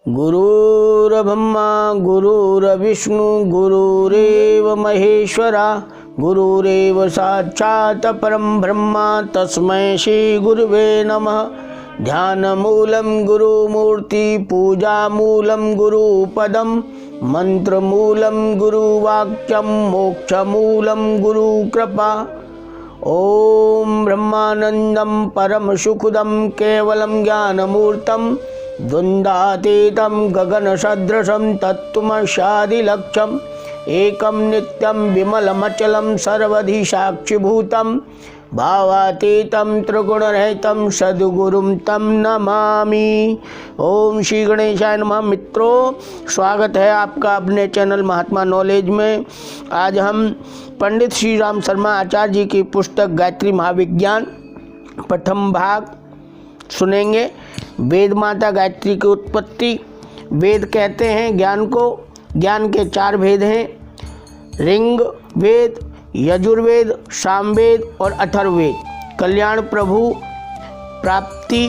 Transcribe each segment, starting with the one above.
गुरुर्ब्रह्मा गुरुर्विष्णु गुरुरेव महेश्वरा गुरुरेव साक्षात् परम ब्रह्मा तस्मै श्री गुरुवे नमः। ध्यानमूलं गुरुमूर्ति पूजामूलं गुरुपदं मंत्रमूलं गुरुवाक्यं मोक्षमूलं गुरुकृपा। ओम ब्रह्मानंदं परमसुखदं केवलं ज्ञानमूर्तं द्वन्द्वातीतं गगनसदृशं तत्त्वमस्यादिलक्ष्यम् एकं नित्यं विमलमचलं सर्वधि साक्षिभूतं भावातीतं त्रिगुणरहितं सद्गुरुं तं नमामि। ओम श्री गणेशाय नमः। मित्रों, स्वागत है आपका अपने चैनल महात्मा नॉलेज में। आज हम पंडित श्री राम शर्मा आचार्य जी की पुस्तक गायत्री महाविज्ञान प्रथम भाग सुनेंगे। वेद माता गायत्री की उत्पत्ति। वेद कहते हैं ज्ञान को। ज्ञान के चार भेद हैं, ऋग वेद, यजुर्वेद, सामवेद और अथर्ववेद। कल्याण प्रभु प्राप्ति,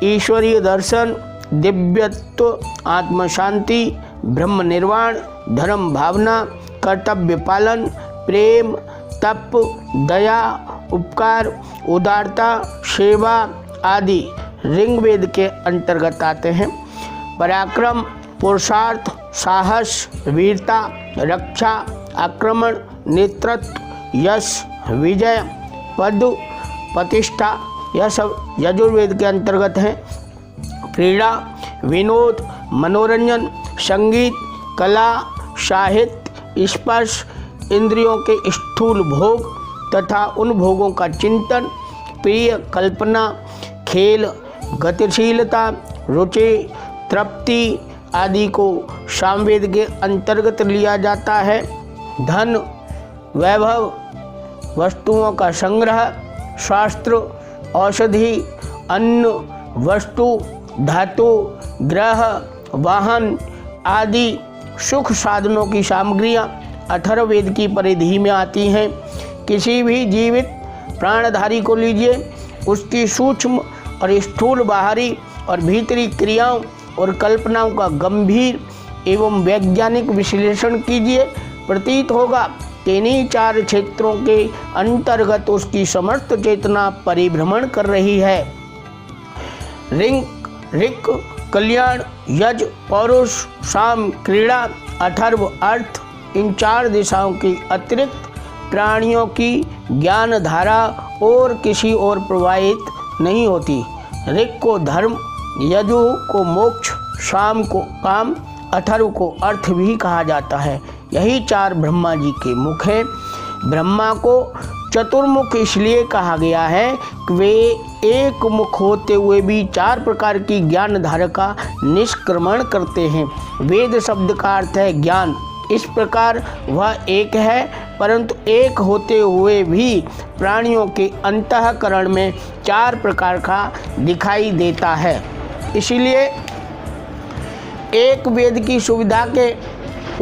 ईश्वरीय दर्शन, दिव्यत्व, आत्म शांति, ब्रह्म निर्वाण, धर्म भावना, कर्तव्य पालन, प्रेम, तप, दया, उपकार, उदारता, सेवा आदि ऋग्वेद के अंतर्गत आते हैं। पराक्रम, पुरुषार्थ, साहस, वीरता, रक्षा, आक्रमण, नेतृत्व, यश, विजय, पद, प्रतिष्ठा, यह सब यजुर्वेद के अंतर्गत हैं। क्रीड़ा, विनोद, मनोरंजन, संगीत, कला, साहित्य, स्पर्श, इंद्रियों के स्थूल भोग तथा उन भोगों का चिंतन, प्रिय, कल्पना, खेल, गतिशीलता, रुचि, तृप्ति आदि को सामवेद के अंतर्गत लिया जाता है। धन, वैभव, वस्तुओं का संग्रह, शास्त्र, औषधि, अन्न, वस्तु, धातु, ग्रह, वाहन आदि सुख साधनों की सामग्रियाँ अथर्ववेद की परिधि में आती हैं। किसी भी जीवित प्राणधारी को लीजिए, उसकी सूक्ष्म और स्थूल बाहरी और भीतरी क्रियाओं और कल्पनाओं का गंभीर एवं वैज्ञानिक विश्लेषण कीजिए। प्रतीत होगा कि इन्हीं चार क्षेत्रों के अंतर्गत उसकी समस्त चेतना परिभ्रमण कर रही है। ऋग, कल्याण, यज, पौरुष, साम, क्रीड़ा, अथर्व, अर्थ, इन चार दिशाओं की अतिरिक्त प्राणियों की ज्ञान धारा और किसी और प्रवाहित नहीं होती। ऋग को धर्म, यजु को मोक्ष, साम को काम, अथर्व को अर्थ भी कहा जाता है। यही चार ब्रह्मा जी के मुख हैं। ब्रह्मा को चतुर्मुख इसलिए कहा गया है कि वे एक मुख होते हुए भी चार प्रकार की ज्ञान धारा का निष्क्रमण करते हैं। वेद शब्द का अर्थ है ज्ञान। इस प्रकार वह एक है, परंतु एक होते हुए भी प्राणियों के अंतःकरण में चार प्रकार का दिखाई देता है। इसलिए एक वेद की सुविधा के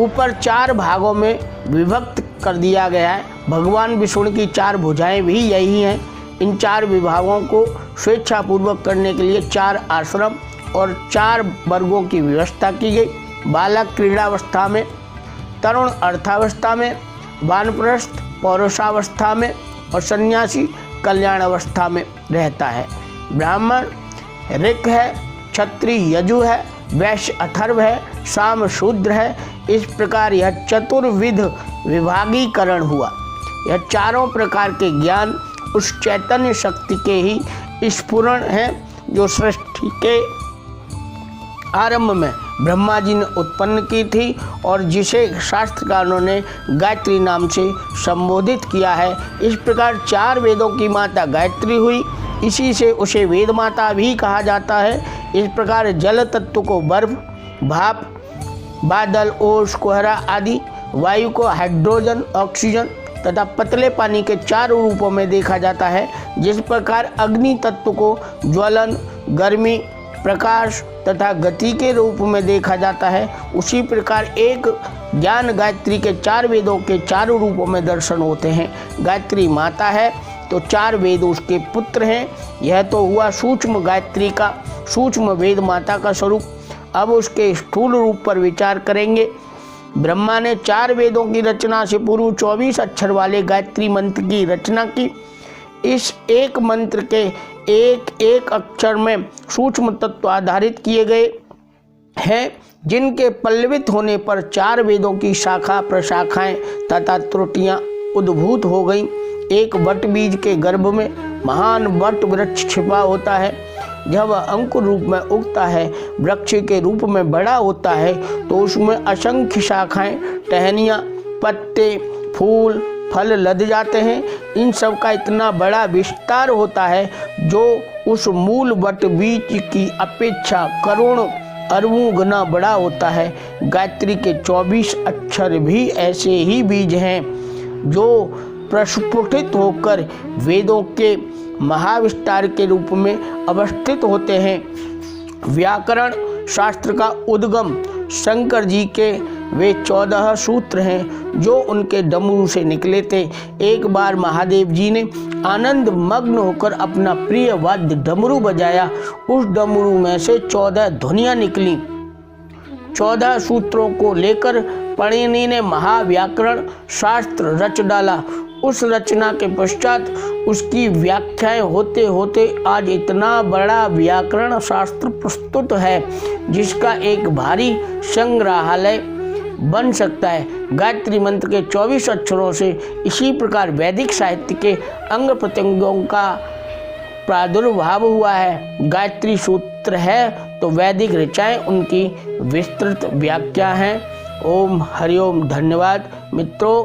ऊपर चार भागों में विभक्त कर दिया गया है। भगवान विष्णु की चार भुजाएं भी यही हैं। इन चार विभागों को स्वेच्छापूर्वक करने के लिए चार आश्रम और चार वर्गों की व्यवस्था की गई। बालक क्रीड़ावस्था में, तरुण अर्थावस्था में, वानप्रस्थ पौरुषावस्था में और सन्यासी कल्याण अवस्था में रहता है। ब्राह्मण ऋग है, क्षत्रिय यजु है, वैश्य अथर्व है, साम शूद्र है। इस प्रकार यह चतुर्विध विभागीकरण हुआ। यह चारों प्रकार के ज्ञान उस चैतन्य शक्ति के ही स्फुरण हैं जो सृष्टि के आरंभ में ब्रह्मा जी ने उत्पन्न की थी और जिसे शास्त्रकारों ने गायत्री नाम से संबोधित किया है। इस प्रकार चार वेदों की माता गायत्री हुई, इसी से उसे वेद माता भी कहा जाता है। इस प्रकार जल तत्व को बर्फ, भाप, बादल, ओस, कोहरा आदि, वायु को हाइड्रोजन, ऑक्सीजन तथा पतले पानी के चार रूपों में देखा जाता है। जिस प्रकार अग्नि तत्व को ज्वलन, गर्मी, प्रकाश तथा गति के रूप में देखा जाता है, उसी प्रकार एक ज्ञान गायत्री के चार वेदों के चारों रूपों में दर्शन होते हैं। गायत्री माता है तो चार वेद उसके पुत्र हैं। यह तो हुआ सूक्ष्म गायत्री का, सूक्ष्म वेद माता का स्वरूप। अब उसके स्थूल रूप पर विचार करेंगे। ब्रह्मा ने 4 वेदों की रचना से पूर्व 24 अक्षर वाले गायत्री मंत्र की रचना की। इस एक मंत्र के एक एक अक्षर में सूक्ष्म तत्व आधारित किए गए हैं, जिनके पल्लवित होने पर 4 वेदों की शाखा प्रशाखाएं तथा त्रुटियां उद्भूत हो गईं। एक वट बीज के गर्भ में महान वट वृक्ष छिपा होता है। जब वह अंकुर रूप में उगता है, वृक्ष के रूप में बड़ा होता है, तो उसमें असंख्य शाखाएं, टहनियाँ, पत्ते, फूल, फल लद जाते हैं। इन सब का इतना बड़ा विस्तार होता है जो उस मूल वट बीज की अपेक्षा करोड़ों अरबों गुना बड़ा होता है। गायत्री के 24 अक्षर भी ऐसे ही बीज हैं जो प्रस्फुटित होकर वेदों के महाविस्तार के रूप में अवस्थित होते हैं। व्याकरण शास्त्र का उद्गम शंकर जी के वे 14 सूत्र हैं जो उनके डमरू से निकले थे। एक बार महादेव जी ने आनंद मग्न होकर अपना प्रिय वाद्य डमरू बजाया। उस डमरू में से 14 ध्वनियाँ निकली। 14 सूत्रों को लेकर पणिनि ने महाव्याकरण शास्त्र रच डाला। उस रचना के पश्चात उसकी व्याख्याएं होते होते आज इतना बड़ा व्याकरण शास्त्र प्रस्तुत है जिसका एक भारी संग्रहालय बन सकता है। गायत्री मंत्र के 24 अक्षरों से इसी प्रकार वैदिक साहित्य के अंग प्रत्यंगों का प्रादुर्भाव हुआ है। गायत्री सूत्र है तो वैदिक ऋचाएं उनकी विस्तृत व्याख्या हैं। ओम हरिओम। धन्यवाद मित्रों,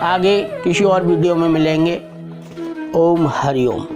आगे किसी और वीडियो में मिलेंगे। ओम हरिओम।